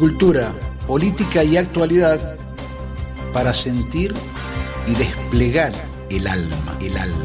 cultura, política y actualidad para sentir y desplegar el alma, el alma.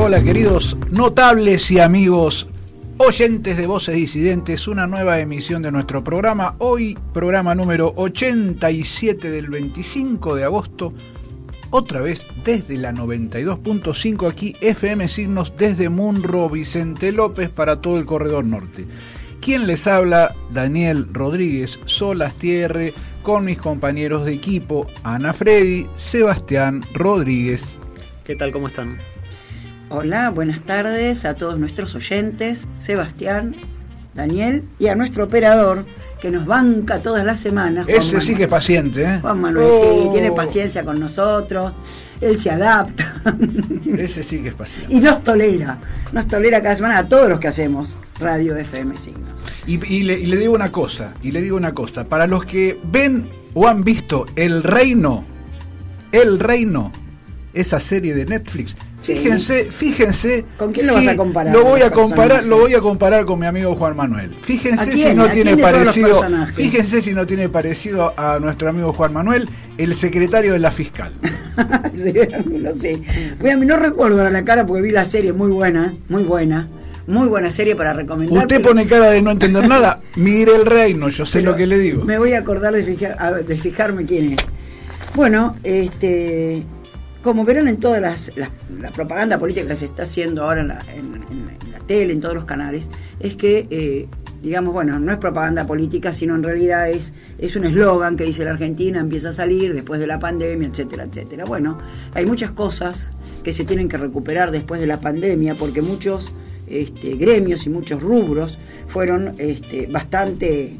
Hola queridos notables y amigos oyentes de Voces Disidentes, una nueva emisión de nuestro programa, hoy programa número 87 del 25 de agosto, otra vez desde la 92.5 aquí FM Signos desde Munro, Vicente López para todo el corredor norte. Quien les habla, Daniel Rodríguez Solastierre, con mis compañeros de equipo, Ana Freddy, Sebastián Rodríguez. ¿Qué tal? ¿Cómo están? Hola, buenas tardes a todos nuestros oyentes, Sebastián, Daniel y a nuestro operador que nos banca todas las semanas. Ese sí que es paciente, ¿eh? Juan Manuel, sí, tiene paciencia con nosotros, él se adapta. Ese sí que es paciente. Y nos tolera cada semana a todos los que hacemos Radio FM Signos. Y le digo una cosa, para los que ven o han visto El Reino, esa serie de Netflix, fíjense. ¿Con quién lo vas a comparar? Lo voy a comparar con mi amigo Juan Manuel. Fíjense si no tiene parecido a nuestro amigo Juan Manuel, el secretario de la fiscal. Sí, no sé. No recuerdo la cara porque vi la serie, muy buena serie para recomendar. Usted pone cara de no entender nada. Mire El Reino, yo sé lo que le digo. Me voy a acordar de fijarme quién es. Bueno, como verán en toda la propaganda política que se está haciendo ahora en la tele, en todos los canales, es que, no es propaganda política, sino en realidad es un eslogan que dice la Argentina empieza a salir después de la pandemia, etcétera, etcétera. Bueno, hay muchas cosas que se tienen que recuperar después de la pandemia, porque muchos gremios y muchos rubros fueron bastante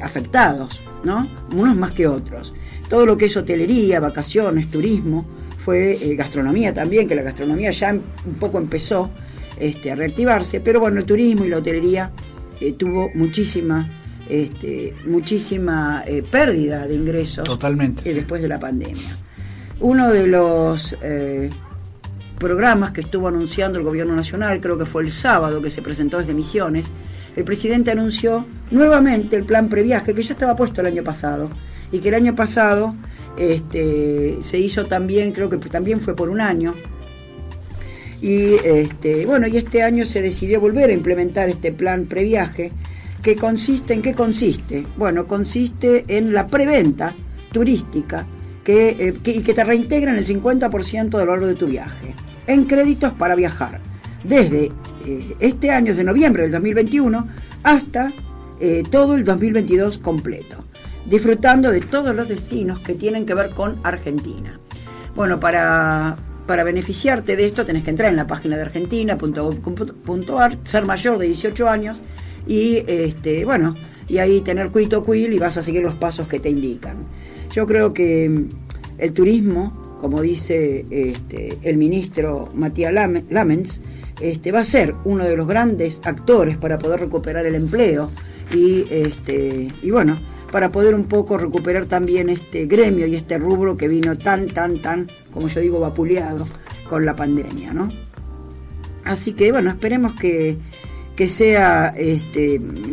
afectados, ¿no? Unos más que otros. Todo lo que es hotelería, vacaciones, turismo, fue gastronomía también, que la gastronomía ya un poco empezó a reactivarse, pero bueno, el turismo y la hotelería tuvo muchísima pérdida de ingresos. Totalmente, después de la pandemia. Uno de los programas que estuvo anunciando el gobierno nacional, creo que fue el sábado que se presentó desde Misiones, el presidente anunció nuevamente el plan previaje, que ya estaba puesto el año pasado, y que el año pasado se hizo también, creo que también fue por un año, y y este año se decidió volver a implementar este plan previaje, que ¿en qué consiste? Bueno, consiste en la preventa turística y que te reintegran el 50% del valor de tu viaje en créditos para viajar desde este año, desde noviembre del 2021 hasta todo el 2022 completo, disfrutando de todos los destinos que tienen que ver con Argentina. Bueno, para beneficiarte de esto tenés que entrar en la página de argentina.gov.ar, ser mayor de 18 años y y ahí tener cuito quil y vas a seguir los pasos que te indican. Yo creo que el turismo, como dice el ministro Matías Lamens, va a ser uno de los grandes actores para poder recuperar el empleo y para poder un poco recuperar también este gremio y este rubro que vino tan, como yo digo, vapuleado con la pandemia, ¿no? Así que esperemos que sea,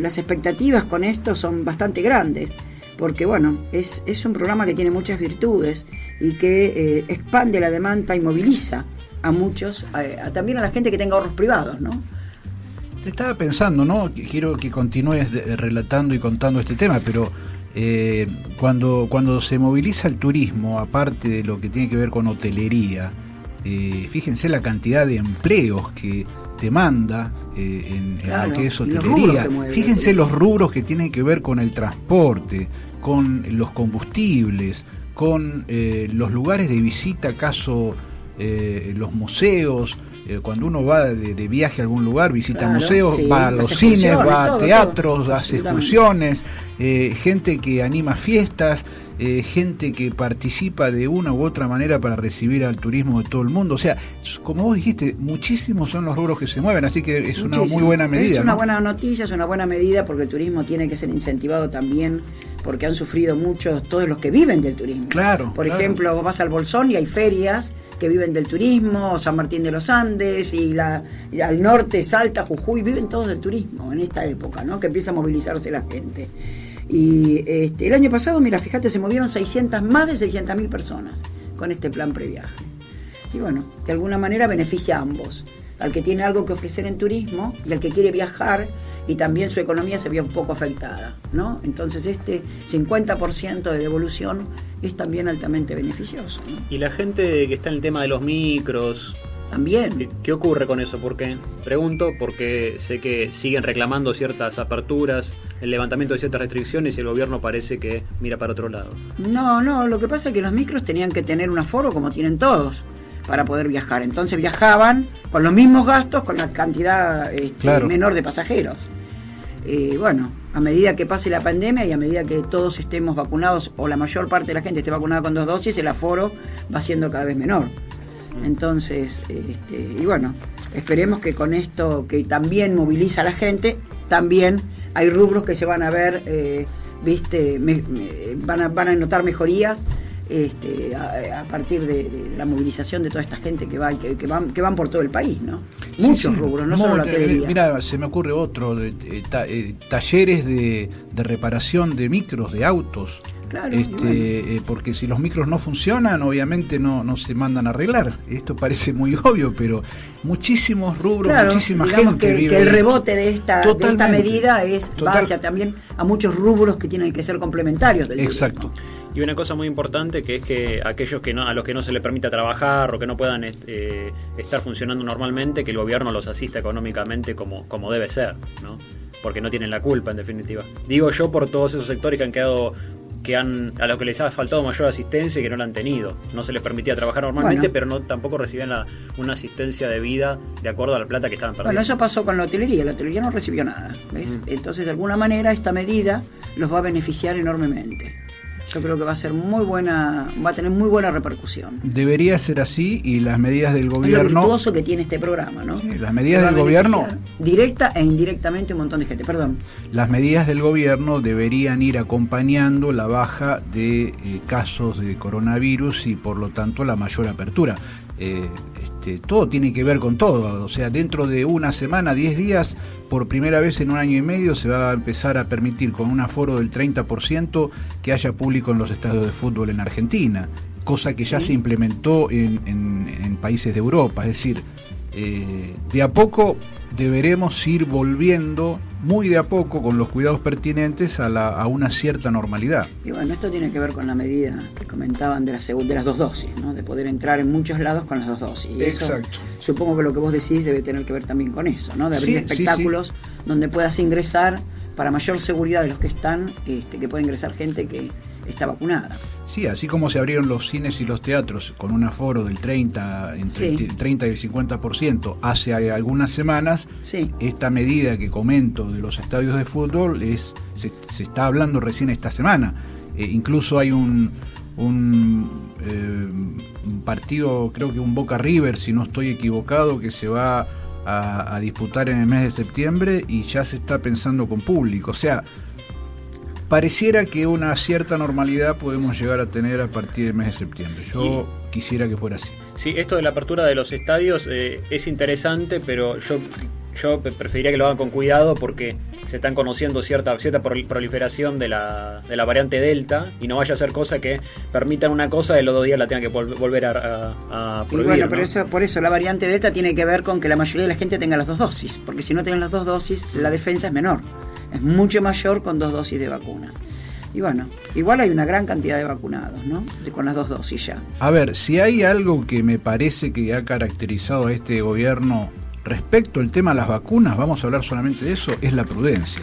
las expectativas con esto son bastante grandes, porque es un programa que tiene muchas virtudes y que expande la demanda y moviliza a muchos, también a la gente que tenga ahorros privados, ¿no? Estaba pensando, ¿no? Quiero que continúes relatando y contando este tema, pero cuando se moviliza el turismo, aparte de lo que tiene que ver con hotelería, fíjense la cantidad de empleos que demanda en lo que es hotelería. Fíjense los rubros que tienen que ver con el transporte, con los combustibles, con los lugares de visita, caso los museos. Cuando uno va de viaje a algún lugar, visita museos, sí, va a los cines, va a teatros, todo, hace excursiones, gente que anima fiestas, gente que participa de una u otra manera para recibir al turismo de todo el mundo. O sea, como vos dijiste, muchísimos son los rubros que se mueven, así que es una muy buena medida. Es una buena noticia, es una buena medida, porque el turismo tiene que ser incentivado también, porque han sufrido muchos todos los que viven del turismo. Claro. Por ejemplo, vos vas al Bolsón y hay ferias que viven del turismo, San Martín de los Andes y al norte, Salta, Jujuy, viven todos del turismo en esta época, ¿no? Que empieza a movilizarse la gente. Y el año pasado, mira, fíjate, se movieron más de 600.000 personas con este plan previaje. Y bueno, de alguna manera beneficia a ambos, al que tiene algo que ofrecer en turismo y al que quiere viajar, y también su economía se ve un poco afectada, ¿no? Entonces 50% de devolución es también altamente beneficioso, ¿no? Y la gente que está en el tema de los micros, también. ¿Qué ocurre con eso? ¿Por qué? Pregunto, porque sé que siguen reclamando ciertas aperturas, el levantamiento de ciertas restricciones, y el gobierno parece que mira para otro lado. No, lo que pasa es que los micros tenían que tener un aforo como tienen todos para poder viajar. Entonces viajaban con los mismos gastos, con la cantidad menor de pasajeros. Bueno, a medida que pase la pandemia y a medida que todos estemos vacunados, o la mayor parte de la gente esté vacunada con 2 dosis, el aforo va siendo cada vez menor. Entonces, y bueno, esperemos que con esto, que también moviliza a la gente, también hay rubros que se van a ver, van a notar mejorías a partir de la movilización de toda esta gente que van por todo el país, ¿no? Muchos rubros, no solo la hotelería. Mira, se me ocurre otro, talleres de reparación de micros, de autos. Claro, porque si los micros no funcionan, obviamente no se mandan a arreglar. Esto parece muy obvio, pero muchísimos rubros, muchísima gente vive. Que el rebote de esta medida va hacia también a muchos rubros que tienen que ser complementarios del Exacto. turismo. Y una cosa muy importante, que es que aquellos a los que no se les permita trabajar o que no puedan estar funcionando normalmente, que el gobierno los asista económicamente como debe ser, ¿no? Porque no tienen la culpa, en definitiva. Digo yo por todos esos sectores que han quedado, a los que les ha faltado mayor asistencia y que no la han tenido. No se les permitía trabajar normalmente, pero tampoco recibían una asistencia de vida de acuerdo a la plata que estaban perdiendo. Bueno, eso pasó con la hotelería no recibió nada, ¿ves? Entonces, de alguna manera, esta medida los va a beneficiar enormemente. Yo creo que va a tener muy buena repercusión. Debería ser así, y las medidas del gobierno... Es lo virtuoso que tiene este programa, ¿no? Sí, las medidas del gobierno... Directa e indirectamente un montón de gente, perdón. Las medidas del gobierno deberían ir acompañando la baja de casos de coronavirus y por lo tanto la mayor apertura. Todo tiene que ver con todo, o sea, dentro de una semana, 10 días, por primera vez en un año y medio se va a empezar a permitir con un aforo del 30% que haya público en los estadios de fútbol en Argentina, cosa que ya se implementó en países de Europa. Es decir, de a poco deberemos ir volviendo, muy de a poco, con los cuidados pertinentes a una cierta normalidad. Y bueno, esto tiene que ver con la medida que comentaban de las 2 dosis, ¿no? De poder entrar en muchos lados con las 2 dosis. Y exacto. Eso, supongo que lo que vos decís debe tener que ver también con eso, ¿no? De abrir espectáculos donde puedas ingresar para mayor seguridad de los que están, que pueda ingresar gente que está vacunada. Sí, así como se abrieron los cines y los teatros con un aforo del 30 y el 50% hace algunas semanas, esta medida que comento de los estadios de fútbol se está hablando recién esta semana. Incluso hay un partido, creo que un Boca River, si no estoy equivocado, que se va a disputar en el mes de septiembre y ya se está pensando con público. O sea, pareciera que una cierta normalidad podemos llegar a tener a partir del mes de septiembre. Yo quisiera que fuera así. Sí, esto de la apertura de los estadios es interesante, pero yo preferiría que lo hagan con cuidado, porque se están conociendo cierta proliferación de la variante Delta, y no vaya a ser cosa que permitan una cosa y los 2 días la tengan que volver a prohibir. Y bueno, pero por eso la variante Delta tiene que ver con que la mayoría de la gente tenga las 2 dosis, porque si no tienen las 2 dosis, la defensa es menor. Es mucho mayor con 2 dosis de vacuna. Y bueno, igual hay una gran cantidad de vacunados, ¿no? Con las 2 dosis ya. A ver, si hay algo que me parece que ha caracterizado a este gobierno respecto al tema de las vacunas, vamos a hablar solamente de eso, es la prudencia.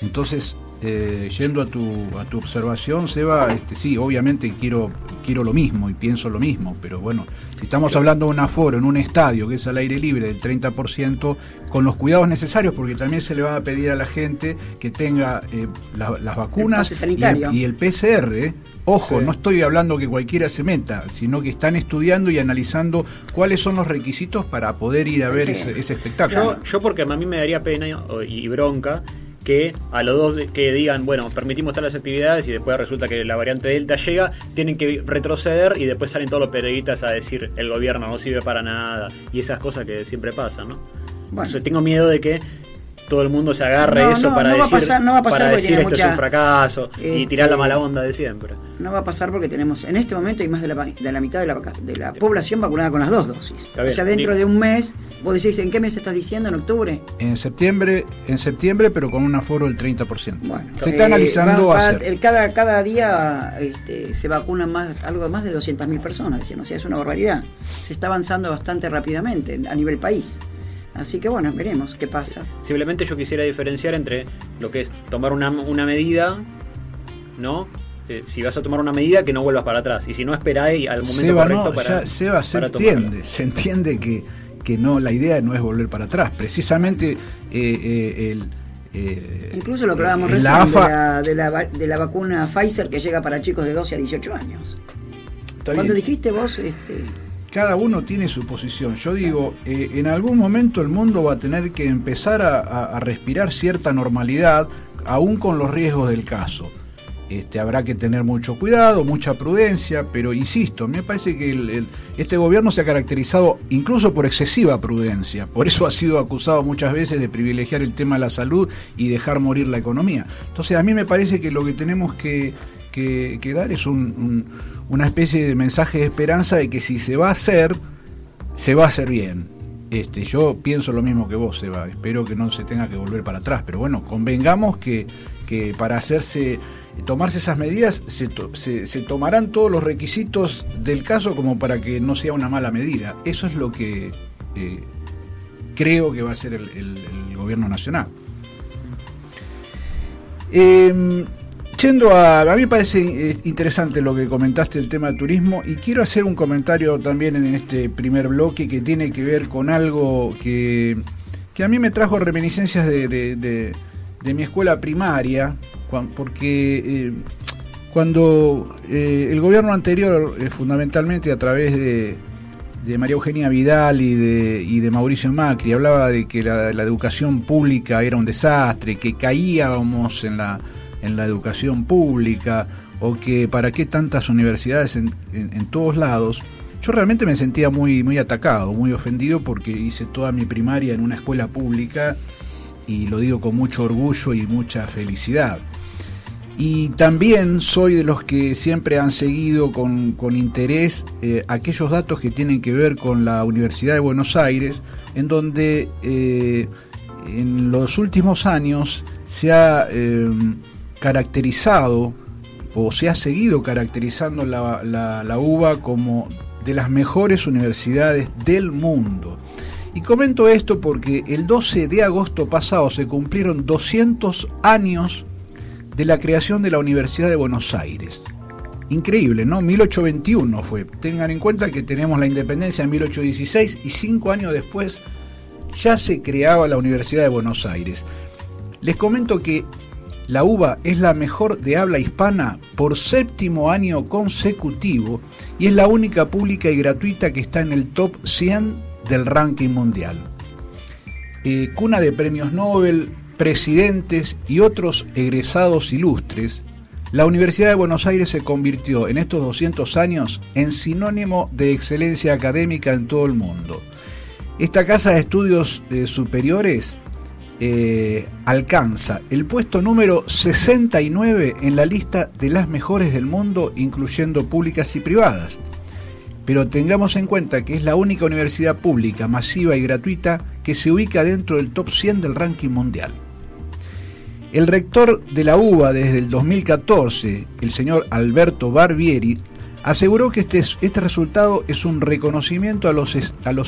Entonces, yendo a tu observación, Seba, sí, obviamente quiero lo mismo y pienso lo mismo, pero bueno, si estamos hablando de un aforo en un estadio que es al aire libre del 30%, con los cuidados necesarios, porque también se le va a pedir a la gente que tenga las vacunas y el PCR, ojo, sí. No estoy hablando que cualquiera se meta, sino que están estudiando y analizando cuáles son los requisitos para poder ir a ver ese espectáculo. Yo porque a mí me daría pena y bronca que a los dos que digan, bueno, permitimos todas las actividades y después resulta que la variante Delta llega, tienen que retroceder y después salen todos los periodistas a decir el gobierno no sirve para nada y esas cosas que siempre pasan, ¿no? Bueno. Entonces tengo miedo de que todo el mundo se agarre para decir esto es un fracaso y tirar la mala onda de siempre. No va a pasar porque tenemos, en este momento hay más de la mitad de la población vacunada con las 2 dosis. O sea, dentro de un mes, vos decís, ¿en qué mes estás diciendo? ¿En octubre? En septiembre, pero con un aforo del 30%. Bueno, se está analizando hacer. Cada día se vacunan algo más de 200.000 personas, o sea, es una barbaridad. Se está avanzando bastante rápidamente a nivel país. Así que bueno, veremos qué pasa. Simplemente yo quisiera diferenciar entre lo que es tomar una medida, ¿no? Si vas a tomar una medida, que no vuelvas para atrás. Y si no, esperáis al momento correcto para tomarla. Se entiende que no, la idea no es volver para atrás. Precisamente incluso lo que hablábamos recién de la vacuna Pfizer que llega para chicos de 12 a 18 años. Cuando dijiste vos... Cada uno tiene su posición. Yo digo, en algún momento el mundo va a tener que empezar a respirar cierta normalidad, aún con los riesgos del caso. Habrá que tener mucho cuidado, mucha prudencia, pero insisto, me parece que este gobierno se ha caracterizado incluso por excesiva prudencia. Por eso ha sido acusado muchas veces de privilegiar el tema de la salud y dejar morir la economía. Entonces a mí me parece que lo que tenemos que dar es una especie de mensaje de esperanza de que si se va a hacer bien. Yo pienso lo mismo que vos, Seba. Espero que no se tenga que volver para atrás, pero bueno, convengamos que para tomarse esas medidas se tomarán todos los requisitos del caso como para que no sea una mala medida. Eso es lo que creo que va a hacer el gobierno nacional. Yendo a mí me parece interesante lo que comentaste, el tema de turismo, y quiero hacer un comentario también en este primer bloque que tiene que ver con algo que a mí me trajo reminiscencias de mi escuela primaria, porque cuando el gobierno anterior, fundamentalmente a través de María Eugenia Vidal y de Mauricio Macri, hablaba de que la educación pública era un desastre, que caíamos en la educación pública, o que para qué tantas universidades en todos lados. Yo realmente me sentía muy atacado, muy ofendido, porque hice toda mi primaria en una escuela pública, y lo digo con mucho orgullo y mucha felicidad. Y también soy de los que siempre han seguido con interés aquellos datos que tienen que ver con la Universidad de Buenos Aires, en donde en los últimos años se ha caracterizado, o se ha seguido caracterizando la UBA como de las mejores universidades del mundo. Y comento esto porque el 12 de agosto pasado se cumplieron 200 años de la creación de la Universidad de Buenos Aires. Increíble, ¿no? 1821 fue. Tengan en cuenta que tenemos la independencia en 1816 y 5 años después ya se creaba la Universidad de Buenos Aires. Les comento que la UBA es la mejor de habla hispana por 7º año consecutivo y es la única pública y gratuita que está en el top 100 del ranking mundial. Cuna de premios Nobel, presidentes y otros egresados ilustres, la Universidad de Buenos Aires se convirtió en estos 200 años en sinónimo de excelencia académica en todo el mundo. Esta casa de estudios superiores alcanza el puesto número 69 en la lista de las mejores del mundo, incluyendo públicas y privadas. Pero tengamos en cuenta que es la única universidad pública, masiva y gratuita que se ubica dentro del top 100 del ranking mundial. El rector de la UBA desde el 2014, el señor Alberto Barbieri, aseguró que este resultado es un reconocimiento a los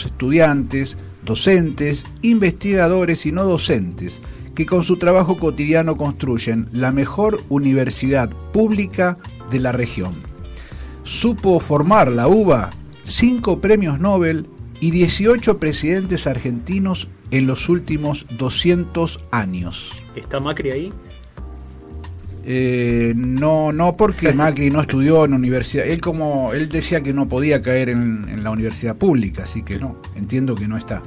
estudiantes, docentes, investigadores y no docentes, que con su trabajo cotidiano construyen la mejor universidad pública de la región. Supo formar la UBA 5 premios Nobel y 18 presidentes argentinos en los últimos 200 años. ¿Está Macri ahí? No, porque Macri no estudió en universidad. Él decía que no podía caer en la universidad pública, así que no, entiendo que no está.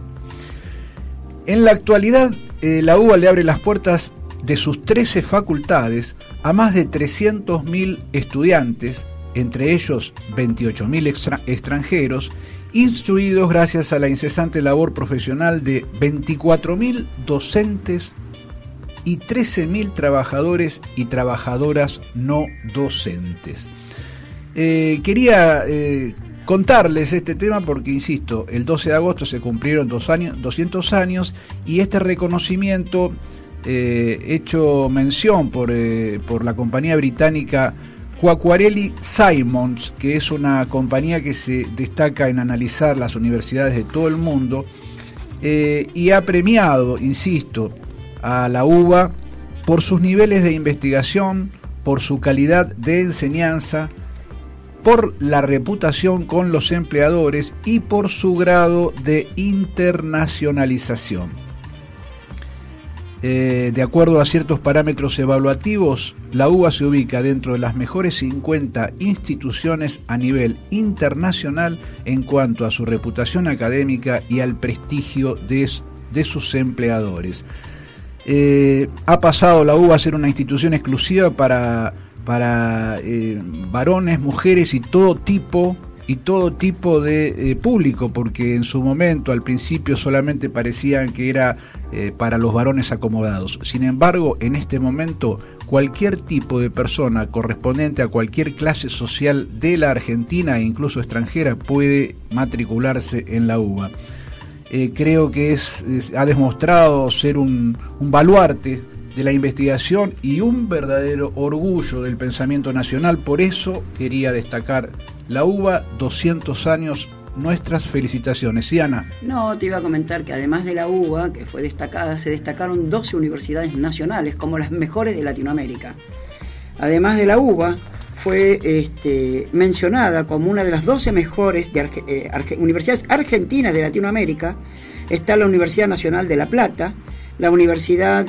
En la actualidad, la UBA le abre las puertas de sus 13 facultades a más de 300.000 estudiantes, entre ellos 28.000 extranjeros, instruidos gracias a la incesante labor profesional de 24.000 docentes y 13.000 trabajadores y trabajadoras no docentes. Quería contarles este tema porque, insisto, el 12 de agosto se cumplieron 200 años y este reconocimiento, hecho mención por la compañía británica Quacquarelli Simons, que es una compañía que se destaca en analizar las universidades de todo el mundo, y ha premiado, insisto, a la UBA por sus niveles de investigación, por su calidad de enseñanza, por la reputación con los empleadores y por su grado de internacionalización. De acuerdo a ciertos parámetros evaluativos, la UBA se ubica dentro de las mejores 50 instituciones a nivel internacional en cuanto a su reputación académica y al prestigio de sus empleadores. Ha pasado la UBA a ser una institución exclusiva para varones, mujeres y todo tipo de público, porque en su momento, al principio, solamente parecían que era para los varones acomodados. Sin embargo, en este momento, cualquier tipo de persona correspondiente a cualquier clase social de la Argentina e incluso extranjera puede matricularse en la UBA. Creo que ha demostrado ser un baluarte de la investigación y un verdadero orgullo del pensamiento nacional. Por eso quería destacar la UBA, 200 años, nuestras felicitaciones. ¿Sí, Ana? No, te iba a comentar que además de la UBA, que fue destacada, se destacaron 12 universidades nacionales como las mejores de Latinoamérica. Además de la UBA, fue mencionada como una de las 12 mejores universidades argentinas de Latinoamérica. Está la Universidad Nacional de La Plata, la Universidad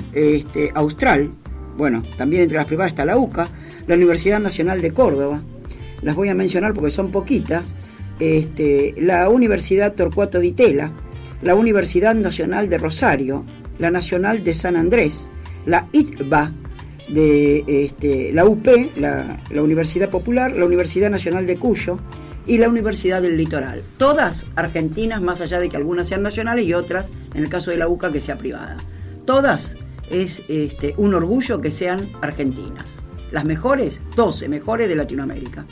Austral, bueno, también entre las privadas está la UCA, la Universidad Nacional de Córdoba, las voy a mencionar porque son poquitas, la Universidad Torcuato Di Tella, la Universidad Nacional de Rosario, la Nacional de San Andrés, la ITBA, de la UP, la Universidad Popular, la Universidad Nacional de Cuyo y la Universidad del Litoral. Todas argentinas, más allá de que algunas sean nacionales y otras, en el caso de la UCA, que sea privada. Todas es un orgullo que sean argentinas. Las mejores, 12 mejores de Latinoamérica.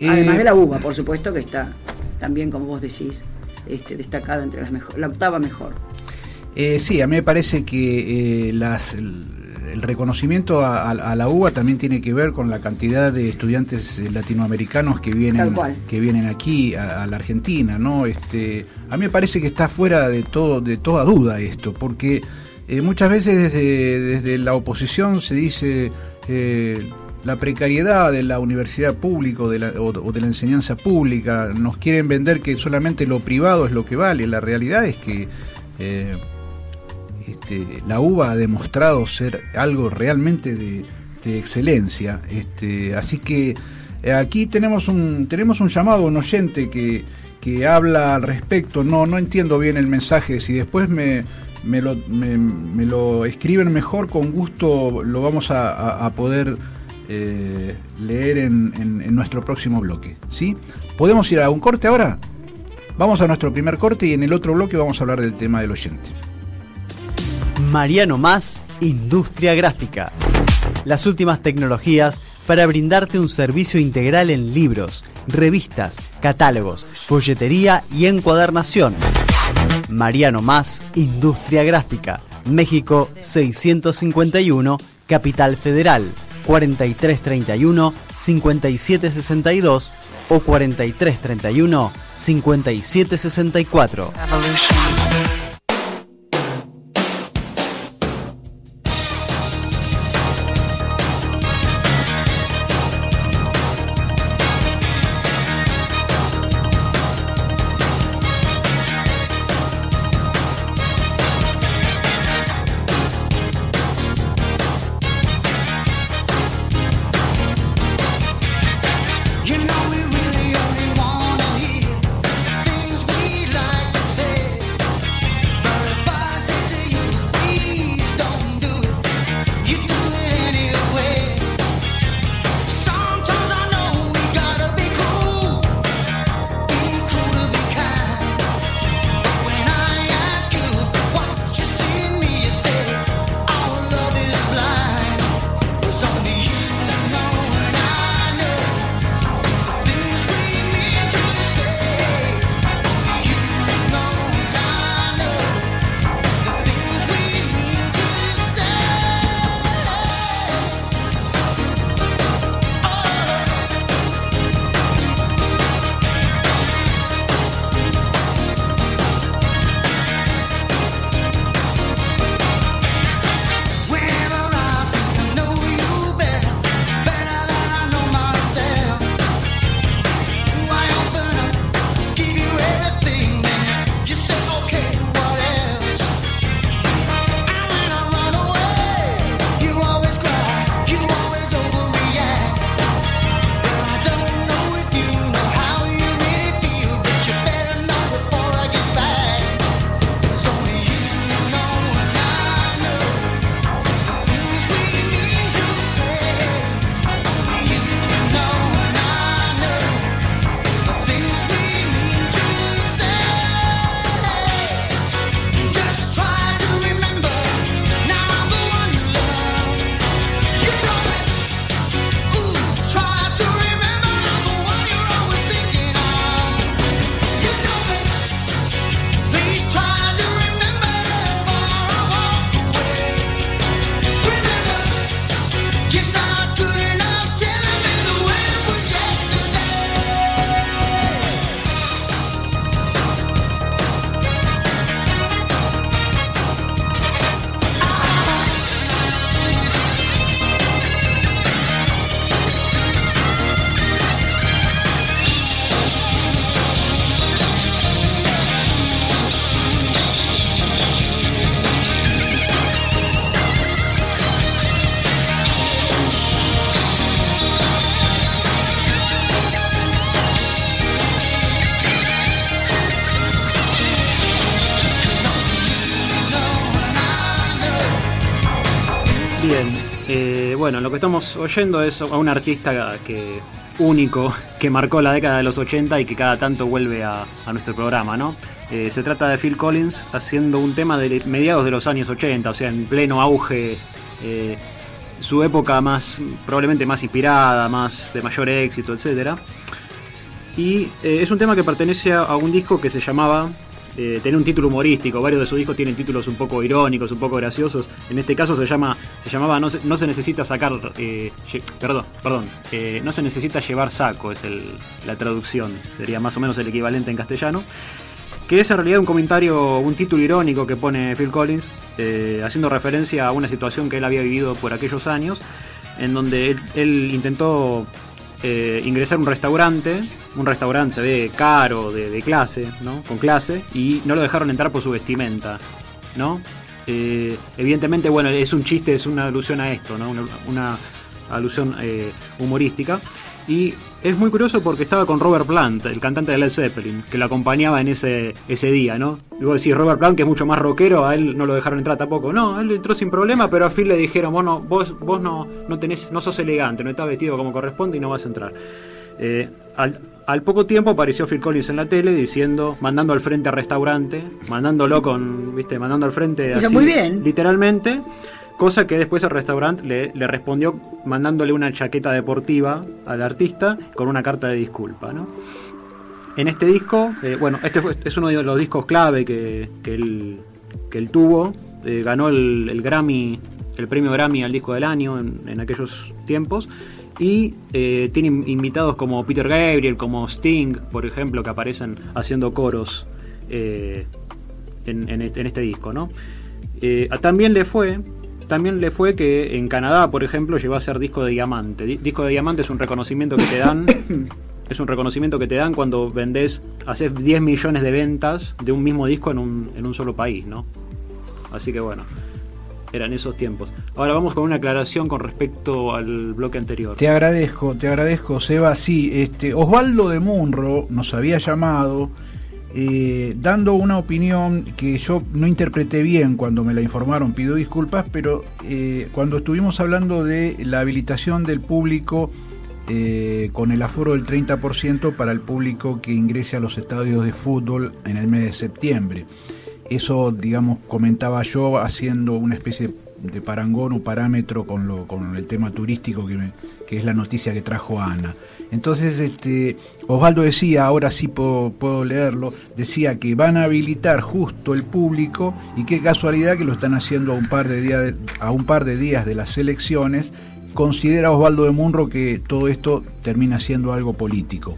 Además de la UBA, por supuesto, que está también, como vos decís, destacada entre las mejores, la octava mejor. Sí, a mí me parece que el reconocimiento a la UBA también tiene que ver con la cantidad de estudiantes latinoamericanos que vienen aquí a la Argentina, ¿no? A mí me parece que está fuera de toda duda esto, porque muchas veces desde la oposición se dice la precariedad de la universidad pública o de la enseñanza pública, nos quieren vender que solamente lo privado es lo que vale. La realidad es que la UBA ha demostrado ser algo realmente de excelencia, así que aquí tenemos un llamado, un oyente que habla al respecto. No entiendo bien el mensaje, si después me lo escriben mejor, con gusto lo vamos a poder leer en nuestro próximo bloque, ¿sí? ¿Podemos ir a un corte ahora? Vamos a nuestro primer corte y en el otro bloque vamos a hablar del tema del oyente. Mariano Mas, Industria Gráfica. Las últimas tecnologías para brindarte un servicio integral en libros, revistas, catálogos, folletería y encuadernación. Mariano Mas, Industria Gráfica. México 651, Capital Federal. 4331-5762 o 4331-5764. Bueno, lo que estamos oyendo es a un artista único que marcó la década de los 80 y que cada tanto vuelve a nuestro programa, ¿no? Se trata de Phil Collins haciendo un tema de mediados de los años 80, o sea, en pleno auge, su época probablemente más inspirada, de mayor éxito, etcétera. Y es un tema que pertenece a un disco que se llamaba, tenía un título humorístico, varios de sus discos tienen títulos un poco irónicos, un poco graciosos. En este caso se llamaba No se necesita sacar, no se necesita llevar saco, es la traducción, sería más o menos el equivalente en castellano. Que es en realidad un título irónico que pone Phil Collins, haciendo referencia a una situación que él había vivido por aquellos años, en donde él intentó ingresar a un restaurante se ve caro, de clase, ¿no? Con clase, y no lo dejaron entrar por su vestimenta, ¿no? Evidentemente, bueno, es un chiste, es una alusión a esto, ¿no? Una alusión humorística. Y es muy curioso porque estaba con Robert Plant, el cantante de Led Zeppelin, que lo acompañaba en ese día, ¿no? Y vos decís, Robert Plant, que es mucho más rockero, a él no lo dejaron entrar tampoco. No, él entró sin problema, pero a Phil le dijeron, bueno, vos no sos elegante, no estás vestido como corresponde y no vas a entrar. Al poco tiempo apareció Phil Collins en la tele mandando al frente al restaurante, mandando al frente así, muy bien. Literalmente. Cosa que después el restaurante le respondió mandándole una chaqueta deportiva al artista con una carta de disculpa, ¿no? En este disco, este es uno de los discos clave que él tuvo. Ganó el Grammy, el premio Grammy al disco del año en aquellos tiempos. Y tiene invitados como Peter Gabriel, como Sting, por ejemplo, que aparecen haciendo coros en este disco, ¿no? También le fue que en Canadá, por ejemplo, llegó a ser disco de diamante. Disco de diamante es un reconocimiento que te dan. Es un reconocimiento que te dan cuando haces 10 millones de ventas de un mismo disco en un solo país, ¿no? Así que bueno, eran esos tiempos. Ahora vamos con una aclaración con respecto al bloque anterior. Te agradezco, Seba. Sí, Osvaldo de Munro nos había llamado dando una opinión que yo no interpreté bien cuando me la informaron, pido disculpas, pero cuando estuvimos hablando de la habilitación del público con el aforo del 30% para el público que ingrese a los estadios de fútbol en el mes de septiembre. Eso, digamos, comentaba yo haciendo una especie de parangón o parámetro con el tema turístico que es la noticia que trajo Ana. Entonces Osvaldo decía, ahora sí puedo leerlo, decía que van a habilitar justo el público, y qué casualidad que lo están haciendo a un par de días de las elecciones. Considera Osvaldo de Munro que todo esto termina siendo algo político.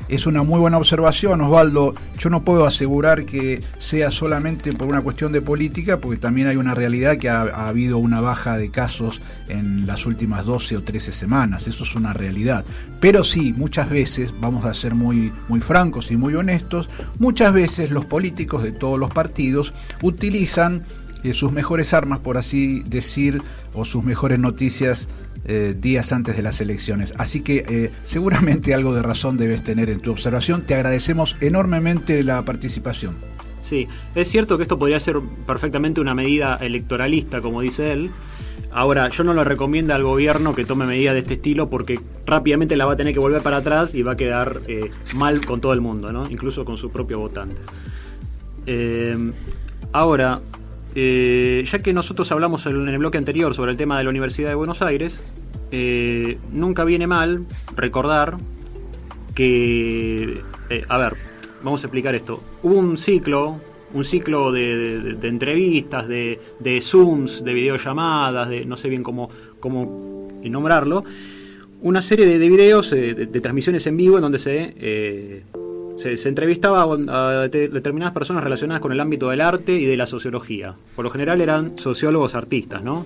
Es una muy buena observación, Osvaldo. Yo no puedo asegurar que sea solamente por una cuestión de política, porque también hay una realidad que ha habido una baja de casos en las últimas 12 o 13 semanas. Eso es una realidad. Pero sí, muchas veces, vamos a ser muy, muy francos y muy honestos, muchas veces los políticos de todos los partidos utilizan sus mejores armas, por así decir, o sus mejores noticias días antes de las elecciones. Así que seguramente algo de razón debes tener en tu observación. Te agradecemos enormemente la participación. Sí, es cierto que esto podría ser perfectamente una medida electoralista, como dice él. Ahora, yo no le recomiendo al gobierno que tome medidas de este estilo, porque rápidamente la va a tener que volver para atrás y va a quedar mal con todo el mundo, ¿no? Incluso con su propio votante. Ahora, ya que nosotros hablamos en el bloque anterior sobre el tema de la Universidad de Buenos Aires, nunca viene mal recordar que, vamos a explicar esto. Hubo un ciclo de entrevistas, de Zooms, de videollamadas, de no sé bien cómo nombrarlo, una serie de videos, de transmisiones en vivo en donde se entrevistaba a determinadas personas relacionadas con el ámbito del arte y de la sociología. Por lo general eran sociólogos artistas, ¿no?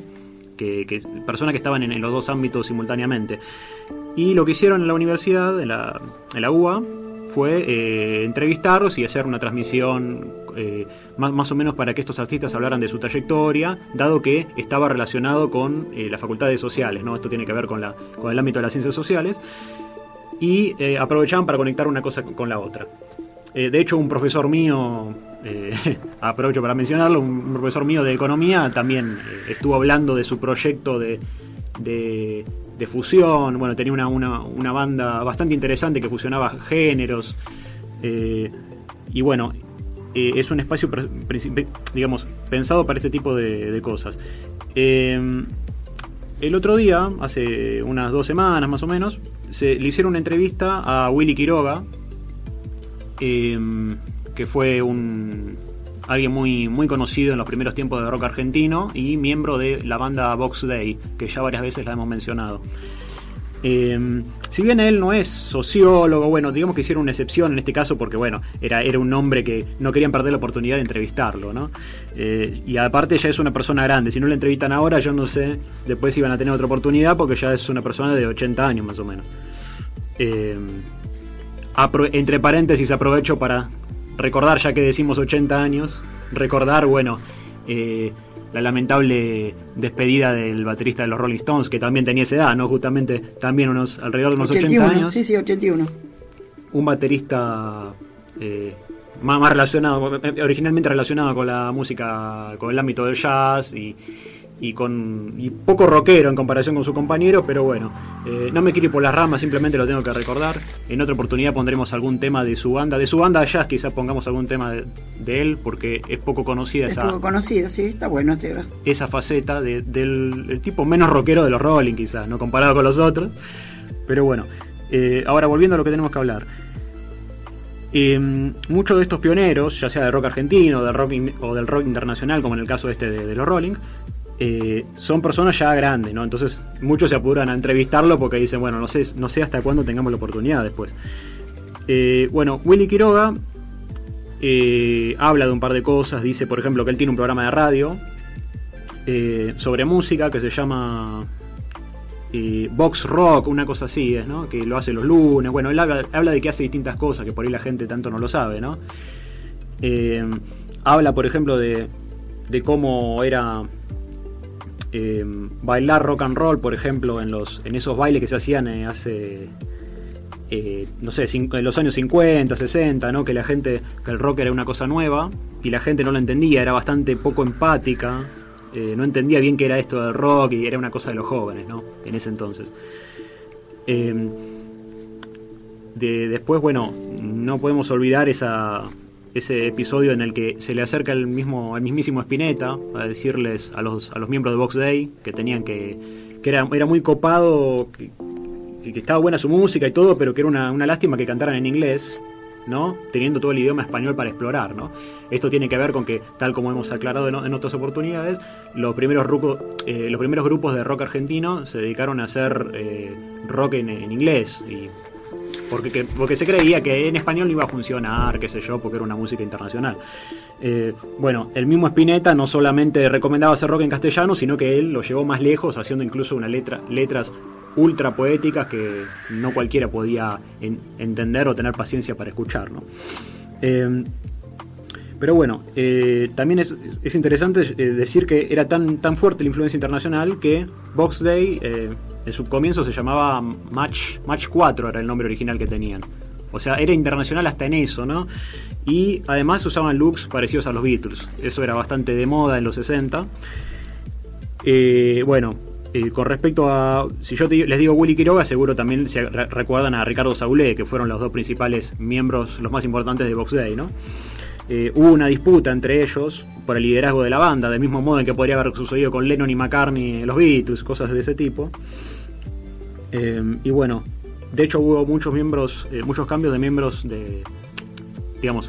Que personas que estaban en los dos ámbitos simultáneamente. Y lo que hicieron en la universidad, en la UBA, fue entrevistarlos y hacer una transmisión más o menos para que estos artistas hablaran de su trayectoria, dado que estaba relacionado con la Facultad de Sociales, ¿no? Esto tiene que ver con el ámbito de las ciencias sociales. Y aprovechaban para conectar una cosa con la otra. De hecho, un profesor mío, aprovecho para mencionarlo, un profesor mío de economía también estuvo hablando de su proyecto de de fusión. Bueno, tenía una banda bastante interesante que fusionaba géneros. Y bueno, es un espacio, digamos, pensado para este tipo de cosas. El otro día, hace unas 2 semanas más o menos, le hicieron una entrevista a Willy Quiroga, que fue alguien muy conocido en los primeros tiempos de rock argentino y miembro de la banda Box Day, que ya varias veces la hemos mencionado. Si bien él no es sociólogo, bueno, digamos que hicieron una excepción en este caso porque, bueno, era un hombre que no querían perder la oportunidad de entrevistarlo, ¿no? Y aparte ya es una persona grande, si no le entrevistan ahora, yo no sé después si van a tener otra oportunidad porque ya es una persona de 80 años más o menos. Entre paréntesis aprovecho para recordar, ya que decimos 80 años, recordar, bueno, la lamentable despedida del baterista de los Rolling Stones, que también tenía esa edad, ¿no? Justamente también alrededor de unos 81, 80 años. Sí, 81. Un baterista más relacionado, originalmente relacionado con la música, con el ámbito del jazz y poco rockero en comparación con su compañero, pero bueno, no me quiero ir por las ramas, simplemente lo tengo que recordar. En otra oportunidad pondremos algún tema de su banda de jazz, quizás pongamos algún tema de él, porque es poco conocida sí, está bueno esa faceta del tipo menos rockero de los Rolling, quizás, no comparado con los otros, pero bueno. Ahora volviendo a lo que tenemos que hablar. Muchos de estos pioneros, ya sea del rock argentino o del rock internacional, como en el caso de los Rolling, son personas ya grandes, ¿no? Entonces muchos se apuran a entrevistarlo porque dicen, bueno, no sé hasta cuándo tengamos la oportunidad después. Bueno, Willy Quiroga habla de un par de cosas. Dice, por ejemplo, que él tiene un programa de radio sobre música que se llama Box Rock, una cosa así es, ¿no? Que lo hace los lunes. Bueno, él habla de que hace distintas cosas que por ahí la gente tanto no lo sabe, ¿no? Habla, por ejemplo, de cómo era bailar rock and roll, por ejemplo, en esos bailes que se hacían hace no sé, en los años 50, 60, ¿no? Que el rock era una cosa nueva y la gente no lo entendía, era bastante poco empática, no entendía bien qué era esto del rock y era una cosa de los jóvenes, ¿no? En ese entonces. Después, bueno, no podemos olvidar ese episodio en el que se le acerca el mismísimo Spinetta a decirles a los miembros de Box Day que tenían que era muy copado, que estaba buena su música y todo, pero que era una lástima que cantaran en inglés, ¿no? Teniendo todo el idioma español para explorar, ¿no? Esto tiene que ver con que, tal como hemos aclarado en otras oportunidades, los primeros grupos de rock argentino se dedicaron a hacer rock en inglés, y porque se creía que en español no iba a funcionar, qué sé yo, porque era una música internacional. Bueno, el mismo Spinetta no solamente recomendaba hacer rock en castellano, sino que él lo llevó más lejos, haciendo incluso letras ultra poéticas que no cualquiera podía entender o tener paciencia para escuchar, ¿no? Pero bueno, también es interesante decir que era tan fuerte la influencia internacional que Box Day en su comienzo se llamaba Match 4, era el nombre original que tenían. O sea, era internacional hasta en eso, ¿no? Y además usaban looks parecidos a los Beatles. Eso era bastante de moda en los 60. Bueno, con respecto a... Si yo les digo Willy Quiroga, seguro también se recuerdan a Ricardo Saulé, que fueron los dos principales miembros, los más importantes de Box Day, ¿no? Hubo una disputa entre ellos por el liderazgo de la banda, del mismo modo en que podría haber sucedido con Lennon y McCartney, los Beatles, cosas de ese tipo. Y bueno, de hecho hubo muchos cambios de miembros,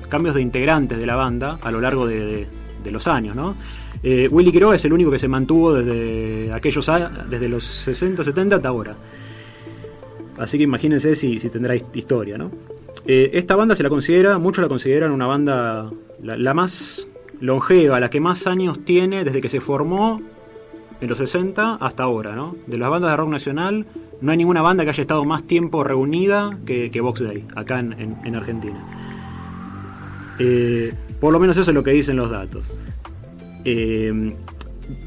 cambios de integrantes de la banda a lo largo de los años, ¿no? Willy Quiroga es el único que se mantuvo desde los 60, 70 hasta ahora. Así que imagínense si tendrá historia, ¿no? Esta banda muchos la consideran una banda la más longeva, la que más años tiene desde que se formó en los 60 hasta ahora, ¿no? De las bandas de rock nacional no hay ninguna banda que haya estado más tiempo reunida que Box Day, acá en Argentina. Por lo menos eso es lo que dicen los datos.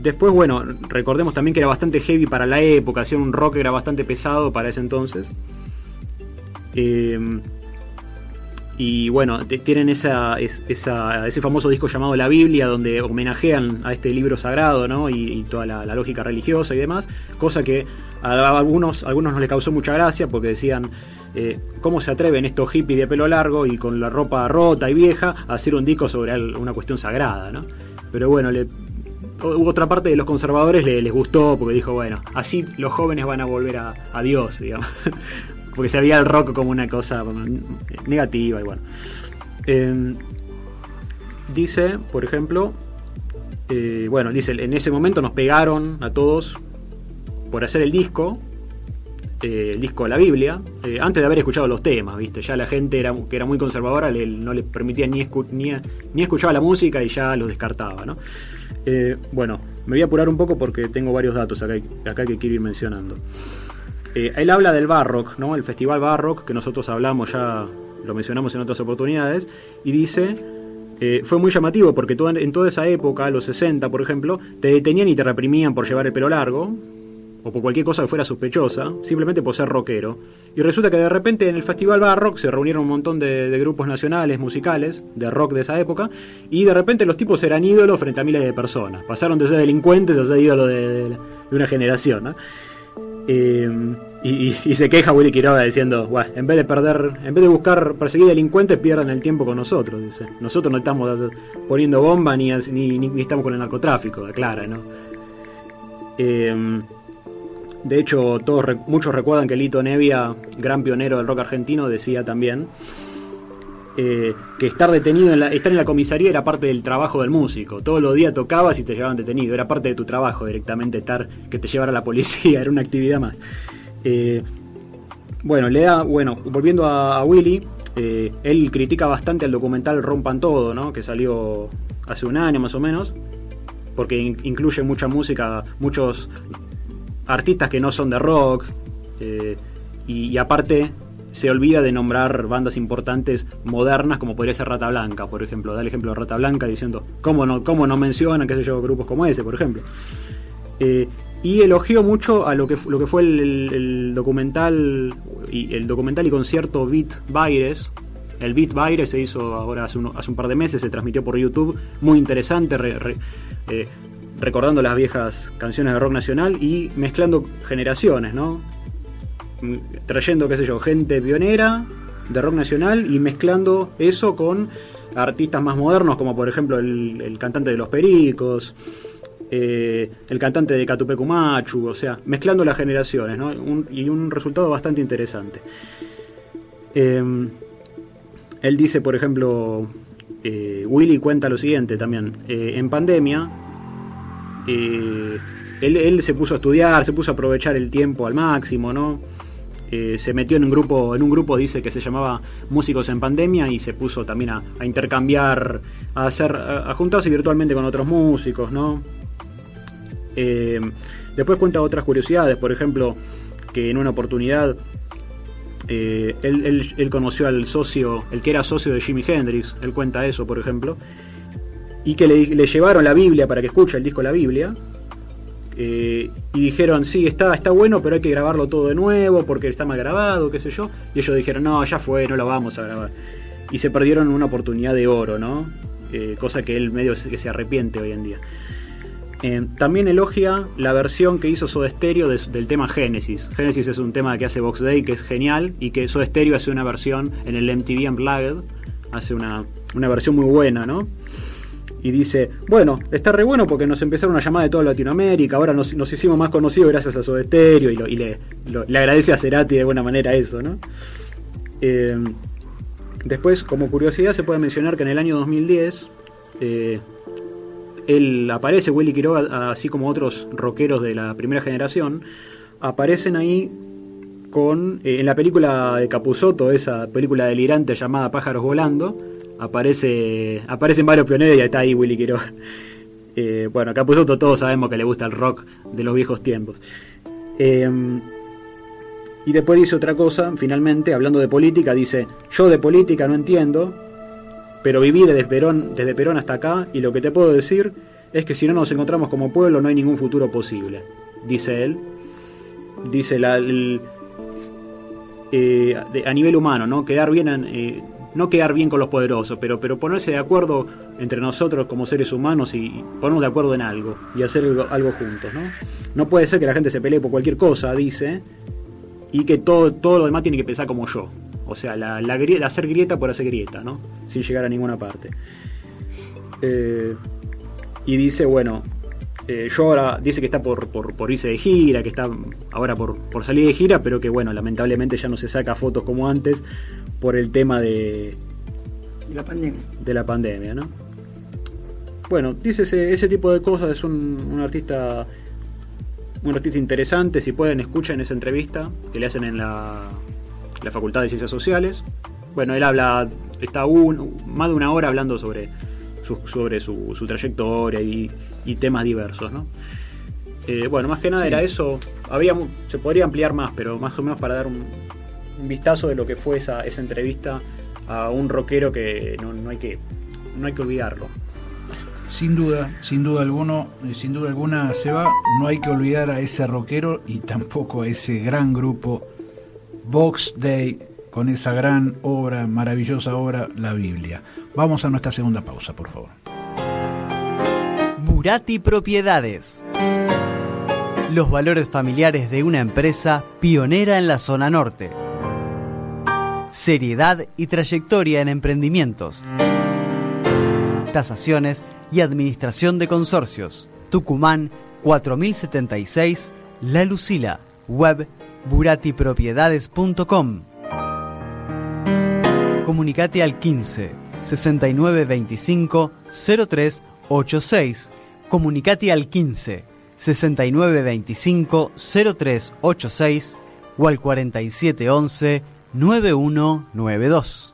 Después, bueno, recordemos también que era bastante heavy para la época, hacía un rock que era bastante pesado para ese entonces. Y bueno, tienen ese famoso disco llamado La Biblia, donde homenajean a este libro sagrado, ¿no? Y toda la lógica religiosa y demás, cosa que a algunos no les causó mucha gracia porque decían, ¿cómo se atreven estos hippies de pelo largo y con la ropa rota y vieja a hacer un disco sobre una cuestión sagrada, ¿no? Pero bueno, otra parte de los conservadores les gustó porque dijo, bueno, así los jóvenes van a volver a Dios, digamos. Porque se veía el rock como una cosa negativa y bueno. Dice, por ejemplo, dice, en ese momento nos pegaron a todos por hacer el disco de La Biblia, antes de haber escuchado los temas, ¿viste? Ya la gente que era muy conservadora no le permitía ni escuchaba la música y ya los descartaba, ¿no? Me voy a apurar un poco porque tengo varios datos acá que quiero ir mencionando. Él habla del Barrock, ¿no? El festival Barrock, que nosotros hablamos, ya lo mencionamos en otras oportunidades, y dice, fue muy llamativo porque en toda esa época, los 60 por ejemplo, te detenían y te reprimían por llevar el pelo largo, o por cualquier cosa que fuera sospechosa, simplemente por ser rockero. Y resulta que de repente en el festival Barrock se reunieron un montón de grupos nacionales, musicales, de rock de esa época, y de repente los tipos eran ídolos frente a miles de personas. Pasaron de ser delincuentes a ser ídolos de una generación, ¿no? Y se queja Willy Quiroga diciendo, en vez de buscar perseguir delincuentes, pierdan el tiempo con nosotros, dice. Nosotros no estamos poniendo bomba ni estamos con el narcotráfico, aclara, ¿no? De hecho, muchos recuerdan que Lito Nevia, gran pionero del rock argentino, decía también que estar detenido, estar en la comisaría era parte del trabajo del músico. Todos los días tocabas y te llevaban detenido, era parte de tu trabajo directamente que te llevara la policía, era una actividad más. Volviendo a Willy, él critica bastante el documental Rompan Todo, ¿no? Que salió hace un año más o menos, porque incluye mucha música, muchos artistas que no son de rock, y aparte se olvida de nombrar bandas importantes modernas como podría ser Rata Blanca, por ejemplo. Da el ejemplo de Rata Blanca diciendo ¿cómo no mencionan, qué sé yo, grupos como ese, por ejemplo? Y elogió mucho a lo que fue el documental y concierto Beat Baires. El Beat Baires se hizo ahora hace un par de meses, se transmitió por YouTube, muy interesante, recordando las viejas canciones de rock nacional y mezclando generaciones, ¿no? Trayendo, qué sé yo, gente pionera de rock nacional y mezclando eso con artistas más modernos, como por ejemplo el cantante de Los Pericos, el cantante de Catupecu Machu, o sea, mezclando las generaciones, ¿no? Y un resultado bastante interesante. Él dice, por ejemplo, Willy cuenta lo siguiente también, en pandemia, él se puso a estudiar, se puso a aprovechar el tiempo al máximo, ¿no? Se metió en un grupo, dice, que se llamaba Músicos en Pandemia, y se puso también a intercambiar, a juntarse virtualmente con otros músicos, ¿no? Después cuenta otras curiosidades, por ejemplo, que en una oportunidad él conoció al socio, el que era socio de Jimi Hendrix, él cuenta eso, por ejemplo, y que le llevaron la Biblia para que escuche el disco La Biblia. Y dijeron, sí, está bueno, pero hay que grabarlo todo de nuevo porque está mal grabado, qué sé yo. Y ellos dijeron, no, ya fue, no lo vamos a grabar. Y se perdieron una oportunidad de oro, ¿no? Cosa que él medio que se arrepiente hoy en día. También elogia la versión que hizo Soda Stereo del tema Génesis. Génesis es un tema que hace Box Day, que es genial, y que Soda Stereo hace una versión en el MTV Unplugged. Hace una versión muy buena, ¿no? Y dice, bueno, está re bueno porque nos empezaron a llamar de toda Latinoamérica, ahora nos hicimos más conocidos gracias a Soda Stereo, y le agradece a Cerati de buena manera eso, ¿no? Después, como curiosidad, se puede mencionar que en el año 2010 él aparece, Willy Quiroga, así como otros rockeros de la primera generación, aparecen ahí en la película de Capusotto, esa película delirante llamada Pájaros Volando. Aparecen varios pioneros y está ahí Willy Quiroga. Bueno, Capusotto todos sabemos que le gusta el rock de los viejos tiempos. Y después dice otra cosa, finalmente, hablando de política, dice, yo de política no entiendo, pero viví desde Perón hasta acá, y lo que te puedo decir es que si no nos encontramos como pueblo no hay ningún futuro posible, dice él. Dice a nivel humano, ¿no? Quedar bien no quedar bien con los poderosos, pero ponerse de acuerdo entre nosotros como seres humanos y ponernos de acuerdo en algo y hacer algo juntos, ¿no? No puede ser que la gente se pelee por cualquier cosa, dice, y que todo lo demás tiene que pensar como yo. O sea, hacer grieta por hacer grieta, ¿no? Sin llegar a ninguna parte. Y dice, bueno, yo ahora dice que está por irse de gira, que está ahora por salir de gira, pero que bueno, lamentablemente ya no se saca fotos como antes por el tema de la pandemia, ¿no? Bueno, dice ese tipo de cosas. Es un artista interesante. Si pueden, escuchen esa entrevista que le hacen en la Facultad de Ciencias Sociales. Bueno, él está más de una hora hablando sobre su trayectoria y temas diversos, ¿no? Bueno, más que nada era eso. Se podría ampliar más, pero más o menos para dar un vistazo de lo que fue esa entrevista a un rockero que no hay que olvidarlo. Sin duda alguna, Seba, no hay que olvidar a ese rockero y tampoco a ese gran grupo Box Day, con esa gran obra, maravillosa obra, la Biblia. Vamos a nuestra segunda pausa, por favor. Burati Propiedades. Los valores familiares de una empresa pionera en la zona norte. Seriedad y trayectoria en emprendimientos, tasaciones y administración de consorcios. Tucumán 4076, La Lucila. Web buratipropiedades.com. Comunicate al 15 69 25 03 86. Comunicate al 15 69 25 03 86 o al 47 11 9192.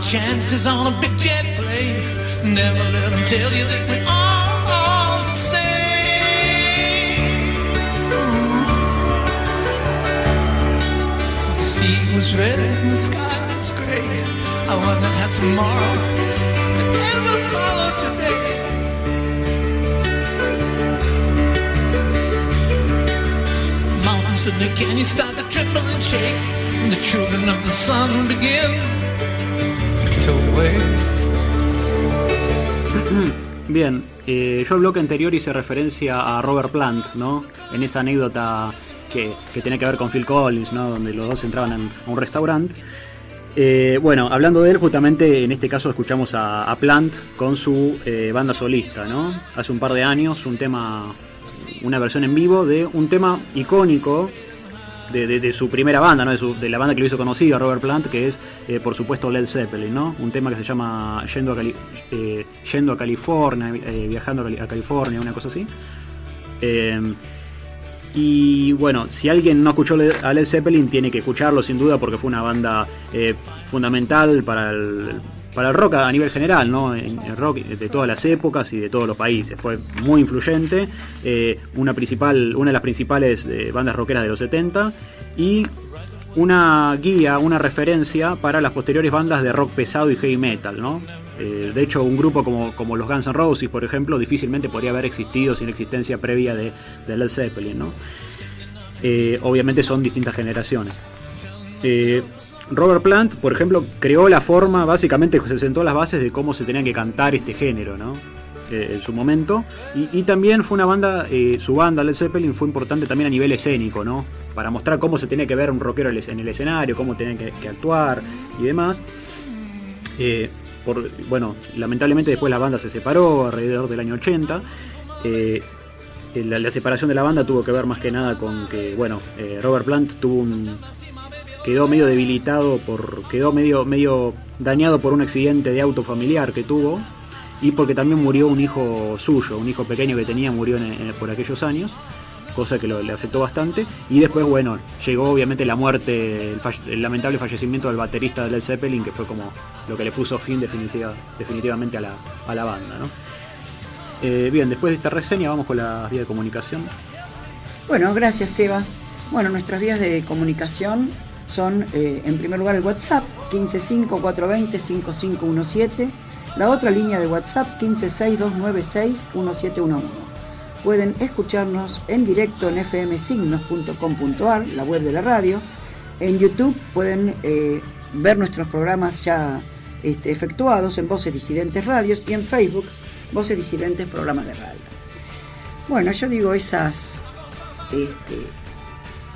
Chances on a big jet plane. Never let them tell you that we all the same. The sea was red and the sky was gray. I wonder how tomorrow could ever follow today. Mountains and the canyons start to tremble and shake, and the children of the sun begin. Bien, yo el bloque anterior hice referencia a Robert Plant, ¿no? En esa anécdota que tenía que ver con Phil Collins, ¿no? Donde los dos entraban a un restaurante. Bueno, hablando de él, justamente en este caso escuchamos a Plant con su banda solista, ¿no? Hace un par de años, una versión en vivo de un tema icónico de su primera banda, ¿no? De la banda que lo hizo conocido a Robert Plant, que es por supuesto Led Zeppelin, ¿no? Un tema que se llama Yendo a California, viajando a California, una cosa así. Y bueno, si alguien no escuchó a Led Zeppelin, tiene que escucharlo sin duda, porque fue una banda fundamental para el rock a nivel general, ¿no? En rock de todas las épocas y de todos los países. Fue muy influyente, una de las principales bandas rockeras de los 70 y una guía, una referencia para las posteriores bandas de rock pesado y heavy metal, ¿no? De hecho, un grupo como los Guns N' Roses, por ejemplo, difícilmente podría haber existido sin existencia previa de Led Zeppelin, ¿no? Obviamente son distintas generaciones. Robert Plant, por ejemplo, creó la forma, básicamente se sentó las bases de cómo se tenía que cantar este género, ¿no? En su momento. Y también fue una banda, su banda Led Zeppelin fue importante también a nivel escénico, ¿no? Para mostrar cómo se tenía que ver un rockero en el escenario, cómo tenía que actuar y demás. Bueno, lamentablemente después la banda se separó alrededor del año 80. La separación de la banda tuvo que ver más que nada con que, bueno, Robert Plant quedó medio debilitado, quedó medio dañado por un accidente de auto familiar que tuvo, y porque también murió un hijo suyo, un hijo pequeño que tenía, murió por aquellos años, cosa que le afectó bastante. Y después, bueno, llegó obviamente la muerte, el lamentable fallecimiento del baterista de Led Zeppelin, que fue como lo que le puso fin definitivamente a la banda, ¿no? Bien, después de esta reseña vamos con las vías de comunicación. Bueno, gracias, Sebas. Bueno, nuestras vías de comunicación son, en primer lugar, el WhatsApp 155-420-5517, la otra línea de WhatsApp 156296-1711. Pueden escucharnos en directo en fmsignos.com.ar, la web de la radio. En YouTube pueden ver nuestros programas ya efectuados en Voces Disidentes Radios, y en Facebook, Voces Disidentes Programas de Radio. Bueno, yo digo esas...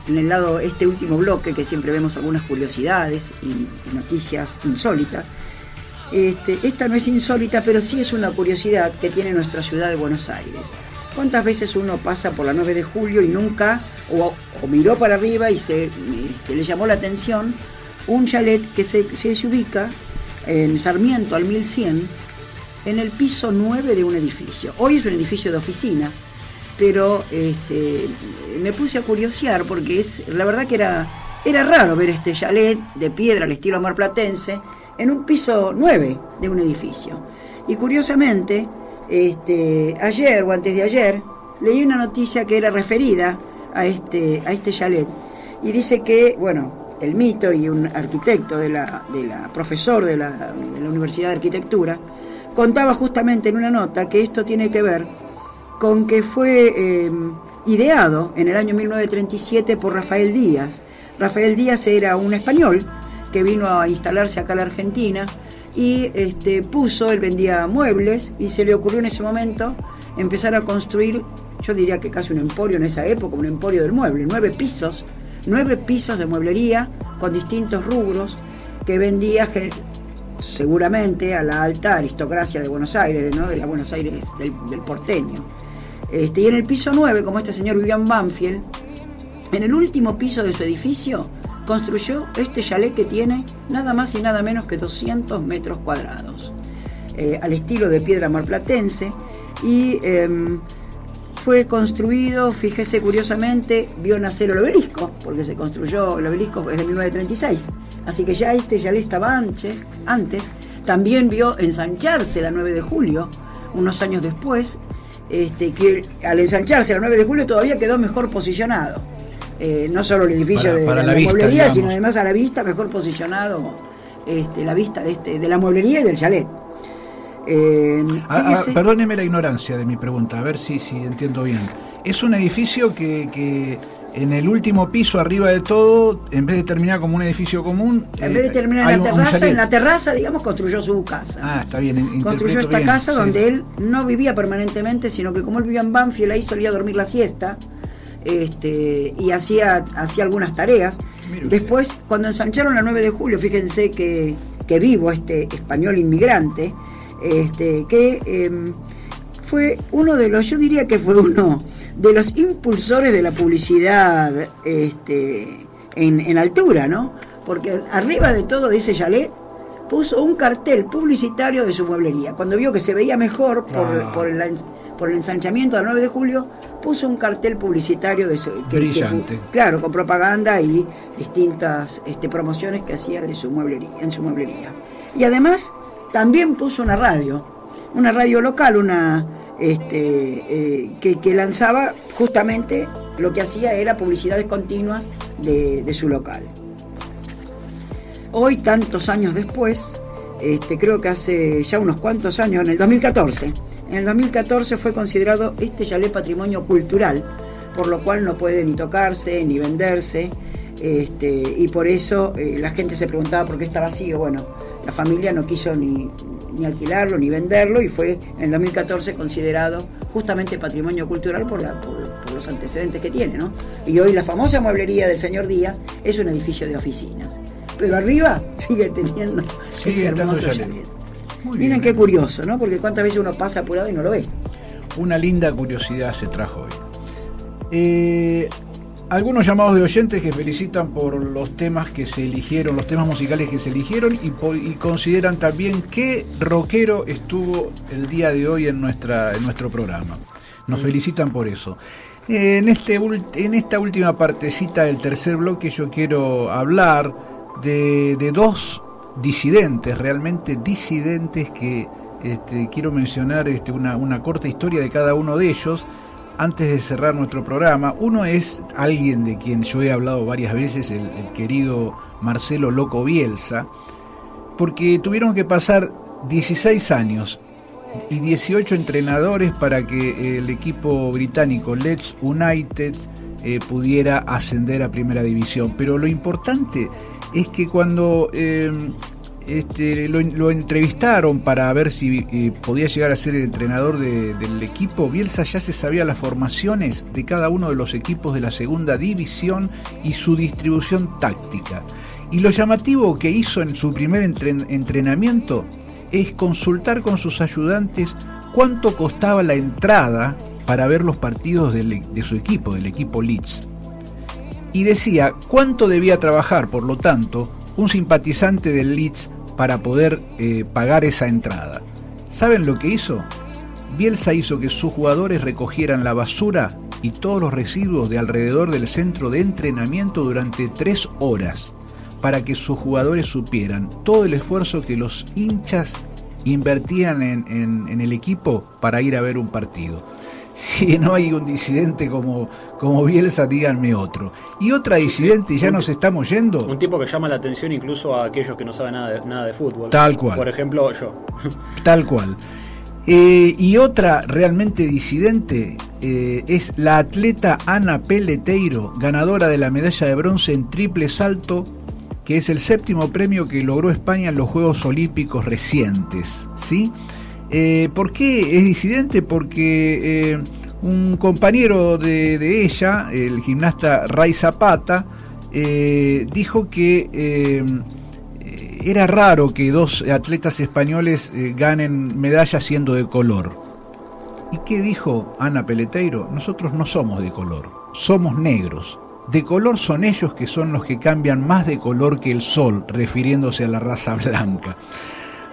en el lado, último bloque, que siempre vemos algunas curiosidades y noticias insólitas. Esta no es insólita, pero sí es una curiosidad que tiene nuestra ciudad de Buenos Aires. ¿Cuántas veces uno pasa por la 9 de julio y nunca, o miró para arriba y que le llamó la atención un chalet que se ubica en Sarmiento al 1100, en el piso 9 de un edificio? Hoy es un edificio de oficinas, pero me puse a curiosear porque la verdad que era raro ver este chalet de piedra al estilo marplatense en un piso 9 de un edificio. Y curiosamente, ayer o antes de ayer leí una noticia que era referida a este chalet, y dice que, bueno, el mito y un arquitecto profesor de la Universidad de Arquitectura contaba justamente en una nota que esto tiene que ver con que fue ideado en el año 1937 por Rafael Díaz. Rafael Díaz era un español que vino a instalarse acá a la Argentina y él vendía muebles, y se le ocurrió en ese momento empezar a construir, yo diría que casi un emporio en esa época, un emporio del mueble, 9 pisos de mueblería con distintos rubros que vendía seguramente a la alta aristocracia de Buenos Aires, ¿no? De la Buenos Aires del porteño. Y en el piso 9, como este señor Vivian Banfield, en el último piso de su edificio, construyó este chalet que tiene nada más y nada menos que 200 metros cuadrados, al estilo de piedra marplatense, y fue construido, fíjese curiosamente, vio nacer el obelisco, porque se construyó el obelisco desde 1936, así que ya este chalet estaba antes. También vio ensancharse la 9 de julio, unos años después, que al ensancharse la 9 de julio todavía quedó mejor posicionado. No solo el edificio para de la vista, mueblería, digamos, sino además a la vista, mejor posicionado la vista de la mueblería y del chalet. Perdóneme la ignorancia de mi pregunta, a ver si entiendo bien. Es un edificio que en el último piso, arriba de todo, en vez de terminar como un edificio común, en vez de terminar en la terraza, digamos, construyó su casa. Ah, está bien. Construyó esta casa donde él no vivía permanentemente, sino que como él vivía en Banfield, ahí solía dormir la siesta, y hacía algunas tareas. Después, cuando ensancharon la 9 de julio, fíjense que vivo español inmigrante, fue uno de los, yo diría que fue uno de los impulsores de la publicidad en altura, ¿no? Porque arriba de todo de ese chalet puso un cartel publicitario de su mueblería. Cuando vio que se veía mejor por el ensanchamiento del 9 de julio, puso un cartel publicitario brillante. Claro, con propaganda y distintas promociones que hacía de su mueblería, en su mueblería. Y además también puso una radio local, que lanzaba justamente, lo que hacía era publicidades continuas de su local. Hoy, tantos años después, creo que hace ya unos cuantos años, en el 2014 fue considerado este chalet patrimonio cultural, por lo cual no puede ni tocarse ni venderse, y por eso la gente se preguntaba por qué está vacío. Bueno, la familia no quiso ni alquilarlo ni venderlo, y fue en el 2014 considerado justamente patrimonio cultural por los antecedentes que tiene, ¿no? Y hoy la famosa mueblería del señor Díaz es un edificio de oficinas, pero arriba sigue teniendo hermoso chalet. Miren qué curioso, ¿no? Porque cuántas veces uno pasa apurado y no lo ve. Una linda curiosidad se trajo hoy. Algunos llamados de oyentes que felicitan por los temas que se eligieron, los temas musicales que se eligieron, y consideran también qué rockero estuvo el día de hoy en nuestro programa. Nos felicitan por eso. En esta última partecita del tercer bloque yo quiero hablar de dos disidentes, realmente disidentes, que quiero mencionar una corta historia de cada uno de ellos antes de cerrar nuestro programa. Uno es alguien de quien yo he hablado varias veces, el querido Marcelo Loco Bielsa, porque tuvieron que pasar 16 años y 18 entrenadores para que el equipo británico Leeds United pudiera ascender a Primera División. Pero lo importante es que cuando lo entrevistaron para ver si podía llegar a ser el entrenador del equipo, Bielsa ya se sabía las formaciones de cada uno de los equipos de la segunda división y su distribución táctica. Y lo llamativo que hizo en su primer entrenamiento es consultar con sus ayudantes cuánto costaba la entrada para ver los partidos de su equipo, del equipo Leeds. Y decía cuánto debía trabajar, por lo tanto, un simpatizante del Leeds para poder pagar esa entrada. ¿Saben lo que hizo? Bielsa hizo que sus jugadores recogieran la basura y todos los residuos de alrededor del centro de entrenamiento durante 3 horas, para que sus jugadores supieran todo el esfuerzo que los hinchas invertían en el equipo para ir a ver un partido. Si no hay un disidente como Bielsa, díganme otro. Y otra disidente, ya nos estamos yendo. Un tipo que llama la atención incluso a aquellos que no saben nada de fútbol. Tal cual. Por ejemplo, yo. Tal cual. Y otra realmente disidente es la atleta Ana Peleteiro, ganadora de la medalla de bronce en triple salto, que es el 7º premio que logró España en los Juegos Olímpicos recientes, ¿sí? ¿Por qué es disidente? Porque un compañero de ella, el gimnasta Ray Zapata, dijo que era raro que 2 atletas españoles ganen medallas siendo de color. ¿Y qué dijo Ana Peleteiro? Nosotros no somos de color, somos negros. De color son ellos, que son los que cambian más de color que el sol, refiriéndose a la raza blanca.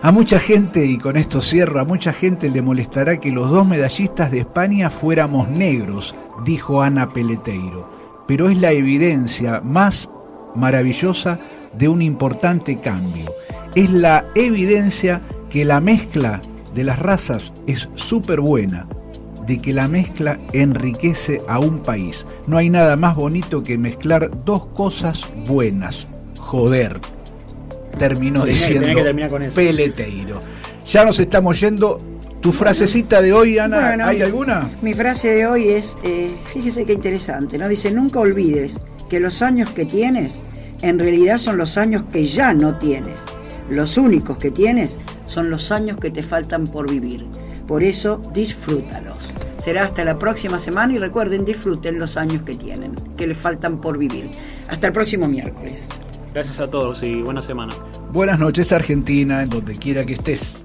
A mucha gente, y con esto cierro, a mucha gente le molestará que los 2 medallistas de España fuéramos negros, dijo Ana Peleteiro, pero es la evidencia más maravillosa de un importante cambio. Es la evidencia que la mezcla de las razas es súper buena, de que la mezcla enriquece a un país. No hay nada más bonito que mezclar 2 cosas buenas. Joder. Terminó diciendo Peleteiro. Ya nos estamos yendo. ¿Tu frasecita de hoy, Ana, bueno, hay alguna? Mi frase de hoy es, fíjese qué interesante, ¿no? Dice, nunca olvides que los años que tienes en realidad son los años que ya no tienes. Los únicos que tienes son los años que te faltan por vivir. Por eso, disfrútalos. Será hasta la próxima semana y recuerden, disfruten los años que tienen, que les faltan por vivir. Hasta el próximo miércoles. Gracias a todos y buena semana. Buenas noches, Argentina, en donde quiera que estés.